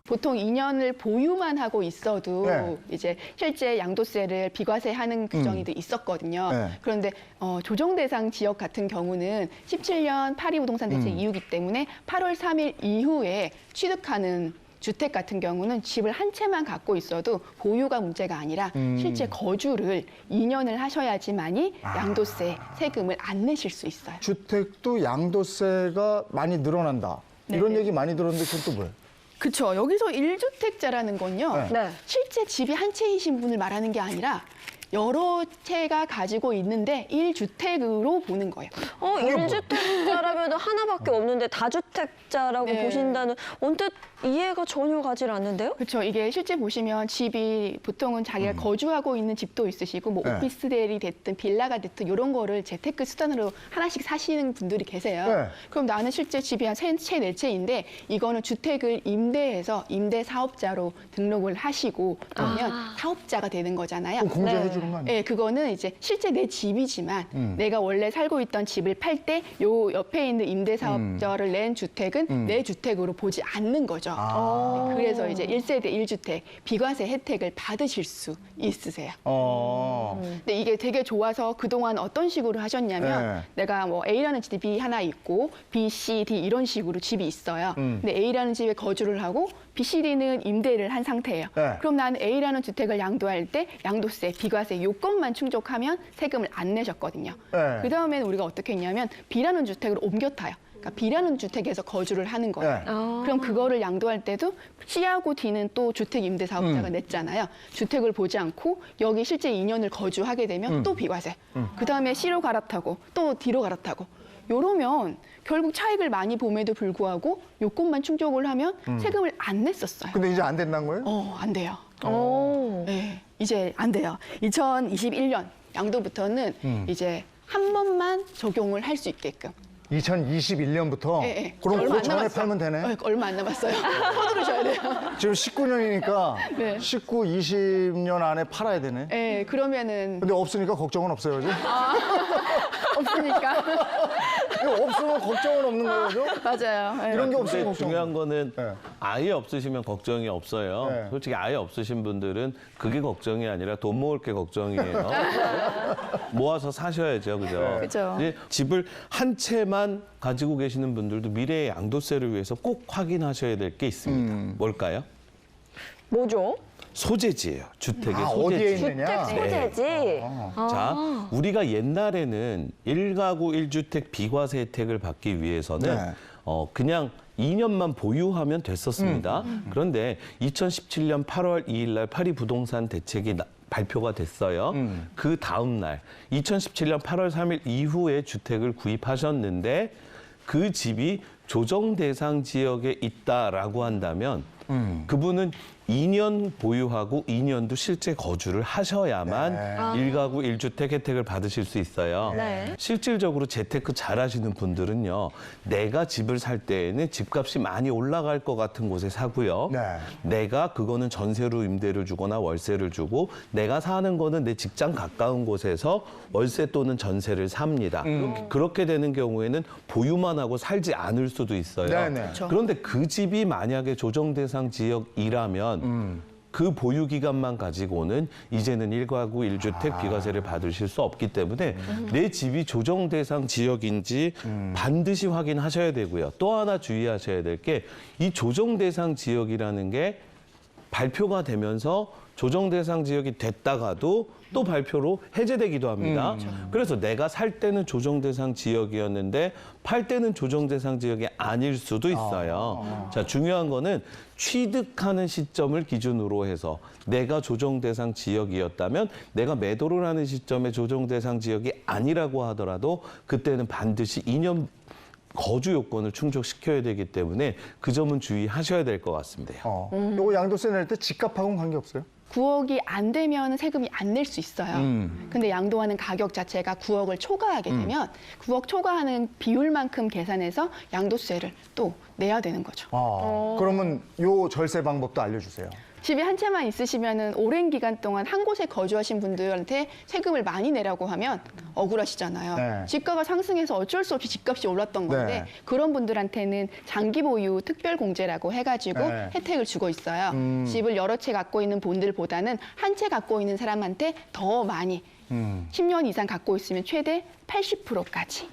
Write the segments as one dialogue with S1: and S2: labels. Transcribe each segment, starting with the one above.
S1: 보통 2년을 보유만 하고 있어도
S2: 네.
S1: 이제 실제 양도세를 비과세하는 규정이 있었거든요.
S2: 네.
S1: 그런데 조정 대상 지역 같은 경우는 17년 파리 부동산 대책 이후이기 때문에 8월 3일 이후에 취득하는 주택 같은 경우는 집을 한 채만 갖고 있어도 보유가 문제가 아니라 실제 거주를 2년을 하셔야지만이 양도세 세금을 안 내실 수 있어요.
S2: 주택도 양도세가 많이 늘어난다. 이런
S1: 네네.
S2: 얘기 많이 들었는데 그건 또 뭐예요?
S1: 그렇죠. 여기서 1주택자라는 건요.
S2: 네.
S3: 네.
S1: 실제 집이 한 채이신 분을 말하는 게 아니라 여러 채가 가지고 있는데 1주택으로 보는 거예요.
S3: 1주택자라면 하나밖에 없는데 다주택자라고
S1: 네.
S3: 보신다는 언뜻 이해가 전혀 가질 않는데요?
S1: 그렇죠. 이게 실제 보시면 집이 보통은 자기가 거주하고 있는 집도 있으시고 뭐
S2: 네.
S1: 오피스텔이 됐든 빌라가 됐든 이런 거를 재테크 수단으로 하나씩 사시는 분들이 계세요.
S2: 네.
S1: 그럼 나는 실제 집이 한 세 채, 네 채인데 이거는 주택을 임대해서 임대 사업자로 등록을 하시고 그러면 사업자가 되는 거잖아요.
S2: 그럼 공제해 주는 거 아니에요?
S1: 네, 그거는 이제 실제 내 집이지만 내가 원래 살고 있던 집을 팔 때 요 옆에 있는 임대사업자를 낸 주택은 내 주택으로 보지 않는 거죠. 네, 그래서 이제 1세대 1주택 비과세 혜택을 받으실 수 있으세요. 근데 이게 되게 좋아서 그동안 어떤 식으로 하셨냐면
S2: 네.
S1: 내가 뭐 A라는 집이 하나 있고 B, C, D 이런 식으로 집이 있어요. 근데 A라는 집에 거주를 하고 B, C, D는 임대를 한 상태예요.
S2: 네.
S1: 그럼 나는 A라는 주택을 양도할 때 양도세, 비과세 요건만 충족하면 세금을 안 내셨거든요.
S2: 네.
S1: 그 다음에는 우리가 어떻게 했냐면 B라는 주택으로 옮겨 타요. 그러니까 B라는 주택에서 거주를 하는 거예요.
S2: 네.
S1: 그럼 그거를 양도할 때도 C하고 D는 또 주택 임대 사업자가 냈잖아요. 주택을 보지 않고 여기 실제 2년을 거주하게 되면 또 비과세. 그다음에 C로 갈아타고 또 D로 갈아타고. 요러면 결국 차익을 많이 봄에도 불구하고 요건만 충족을 하면 세금을 안 냈었어요.
S2: 근데 이제 안 된다는 거예요?
S1: 안 돼요.
S3: 오.
S1: 네, 이제 안 돼요. 2021년 양도부터는 이제 한 번만 적용을 할 수 있게끔.
S2: 2021년부터?
S1: 예, 예.
S2: 그럼
S1: 얼마
S2: 그
S1: 안
S2: 전에
S1: 남았어요.
S2: 팔면 되네?
S1: 네, 얼마 안 남았어요. 서두르셔야 돼요.
S2: 지금 19년이니까
S1: 네.
S2: 19, 20년 안에 팔아야 되네.
S1: 네, 그러면은
S2: 근데 없으니까 걱정은 없어요, 지금?
S1: 없으니까.
S2: 이거 없으면 걱정은 없는 거죠?
S1: 맞아요. 네.
S2: 이런 게
S4: 근데
S2: 없으면 걱정.
S4: 중요한 거는
S2: 네.
S4: 아예 없으시면 걱정이 없어요.
S2: 네.
S4: 솔직히 아예 없으신 분들은 그게 걱정이 아니라 돈 모을 게 걱정이에요. 모아서 사셔야죠, 그죠?
S1: 그죠.
S4: 이제 집을 한 채만 가지고 계시는 분들도 미래의 양도세를 위해서 꼭 확인하셔야 될 게 있습니다. 뭘까요?
S3: 뭐죠?
S4: 소재지예요. 주택의
S2: 어디에
S4: 소재지.
S2: 있느냐?
S3: 주택 소재지.
S4: 자, 우리가 옛날에는 1가구 1주택 비과세 혜택을 받기 위해서는
S2: 네.
S4: 그냥 2년만 보유하면 됐었습니다. 그런데 2017년 8월 2일 날 파리 부동산 대책이 발표가 됐어요. 그 다음 날 2017년 8월 3일 이후에 주택을 구입하셨는데 그 집이 조정 대상 지역에 있다라고 한다면 그분은 2년 보유하고 2년도 실제 거주를 하셔야만
S2: 네.
S4: 1가구 1주택 혜택을 받으실 수 있어요.
S3: 네.
S4: 실질적으로 재테크 잘 하시는 분들은요. 내가 집을 살 때에는 집값이 많이 올라갈 것 같은 곳에 사고요.
S2: 네.
S4: 내가 그거는 전세로 임대를 주거나 월세를 주고 내가 사는 거는 내 직장 가까운 곳에서 월세 또는 전세를 삽니다. 그렇게 되는 경우에는 보유만 하고 살지 않을 수도 있어요.
S2: 네네.
S1: 그렇죠.
S4: 그런데 그 집이 만약에 조정 대상 지역이라면 그 보유 기간만 가지고는 이제는 1가구 1주택 비과세를 받으실 수 없기 때문에 내 집이 조정 대상 지역인지 반드시 확인하셔야 되고요. 또 하나 주의하셔야 될 게 이 조정 대상 지역이라는 게 발표가 되면서 조정 대상 지역이 됐다가도 또 발표로 해제되기도 합니다. 그래서 내가 살 때는 조정 대상 지역이었는데 팔 때는 조정 대상 지역이 아닐 수도 있어요. 자, 중요한 거는 취득하는 시점을 기준으로 해서 내가 조정 대상 지역이었다면 내가 매도를 하는 시점에 조정 대상 지역이 아니라고 하더라도 그때는 반드시 2년 거주 요건을 충족시켜야 되기 때문에 그 점은 주의하셔야 될 것 같습니다.
S2: 요거 양도세 낼 때 집값하고는 관계없어요?
S1: 9억이 안 되면 세금이 안 낼 수 있어요. 근데 양도하는 가격 자체가 9억을 초과하게 되면 9억 초과하는 비율만큼 계산해서 양도세를 또 내야 되는 거죠.
S2: 그러면 요 절세 방법도 알려주세요.
S1: 집이 한 채만 있으시면은 오랜 기간 동안 한 곳에 거주하신 분들한테 세금을 많이 내라고 하면 억울하시잖아요.
S2: 네.
S1: 집가가 상승해서 어쩔 수 없이 집값이 올랐던 건데
S2: 네.
S1: 그런 분들한테는 장기 보유 특별 공제라고 해가지고
S2: 네.
S1: 혜택을 주고 있어요. 집을 여러 채 갖고 있는 분들보다는 한 채 갖고 있는 사람한테 더 많이 10년 이상 갖고 있으면 최대 80%까지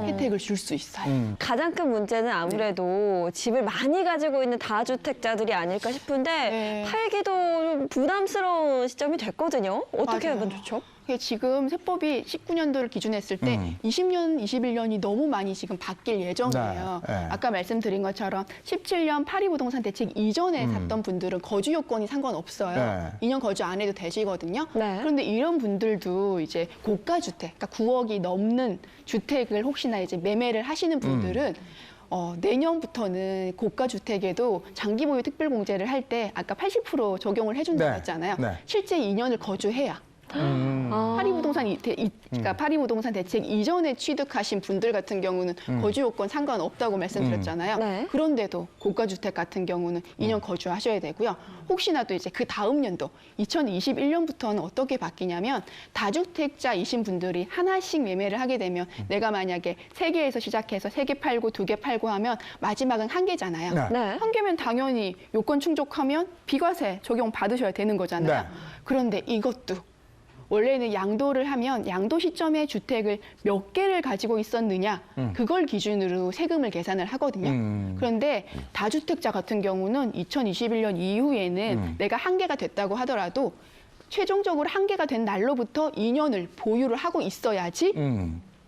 S1: 혜택을 줄 수 있어요.
S3: 가장 큰 문제는 아무래도 집을 많이 가지고 있는 다주택자들이 아닐까 싶은데
S1: 네.
S3: 팔기도 좀 부담스러운 시점이 됐거든요. 어떻게
S1: 맞아요.
S3: 하면 좋죠?
S1: 지금 세법이 19년도를 기준했을 때 20년, 21년이 너무 많이 지금 바뀔 예정이에요.
S2: 네, 네.
S1: 아까 말씀드린 것처럼 17년 파리부동산 대책 이전에 샀던 분들은 거주 요건이 상관없어요.
S2: 네.
S1: 2년 거주 안 해도 되시거든요.
S3: 네.
S1: 그런데 이런 분들도 이제 고가 주택, 그러니까 9억이 넘는 주택을 혹시나 이제 매매를 하시는 분들은 내년부터는 고가 주택에도 장기 보유 특별 공제를 할 때 아까 80% 적용을 해준다고
S2: 네.
S1: 했잖아요.
S2: 네.
S1: 실제 2년을 거주해야. 그러니까 파리부동산 대책 이전에 취득하신 분들 같은 경우는 거주 요건 상관없다고 말씀드렸잖아요.
S3: 네.
S1: 그런데도 고가 주택 같은 경우는 2년 거주하셔야 되고요. 혹시나 또 이제 그 다음 연도 2021년부터는 어떻게 바뀌냐면 다주택자이신 분들이 하나씩 매매를 하게 되면 내가 만약에 3개에서 시작해서 3개 팔고 2개 팔고 하면 마지막은 1개잖아요.
S2: 네.
S3: 네.
S1: 1개면 당연히 요건 충족하면 비과세 적용 받으셔야 되는 거잖아요.
S2: 네.
S1: 그런데 이것도 원래는 양도를 하면 양도 시점에 주택을 몇 개를 가지고 있었느냐 그걸 기준으로 세금을 계산을 하거든요. 그런데 다주택자 같은 경우는 2021년 이후에는 내가 1개가 됐다고 하더라도 최종적으로 1개가 된 날로부터 2년을 보유를 하고 있어야지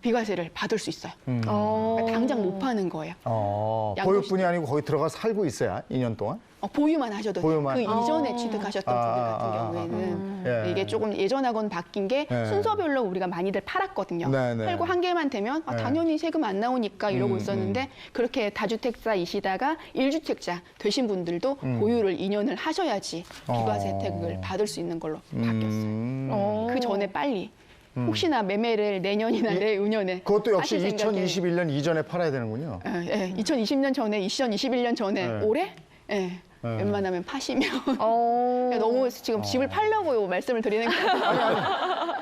S1: 비과세를 받을 수 있어요. 그러니까 당장 못 파는 거예요. 양도
S2: 보유뿐이 아니고 거기 들어가 살고 있어야 2년 동안?
S1: 보유만 하셔도 돼요.
S2: 보유만.
S1: 그 이전에 취득하셨던 분들 같은 경우에는
S2: 예.
S1: 이게 조금 예전하고는 바뀐 게
S2: 예.
S1: 순서별로 우리가 많이들 팔았거든요.
S2: 네, 네.
S1: 팔고 1개만 되면
S2: 예.
S1: 당연히 세금 안 나오니까 이러고 있었는데 그렇게 다주택자이시다가 1주택자 되신 분들도 보유를 2년을 하셔야지 비과세 혜택을 받을 수 있는 걸로 바뀌었어요. 그 전에 빨리. 혹시나 매매를 내년이나 내후년에
S2: 그것도 역시
S1: 하실 생각에
S2: 2021년 이전에 팔아야 되는군요.
S1: 2020년 전에, 2021년 전에
S2: 네.
S1: 올해 웬만하면 파시면
S3: 어.
S1: 너무 지금 집을 팔려고 말씀을 드리는 게 아니라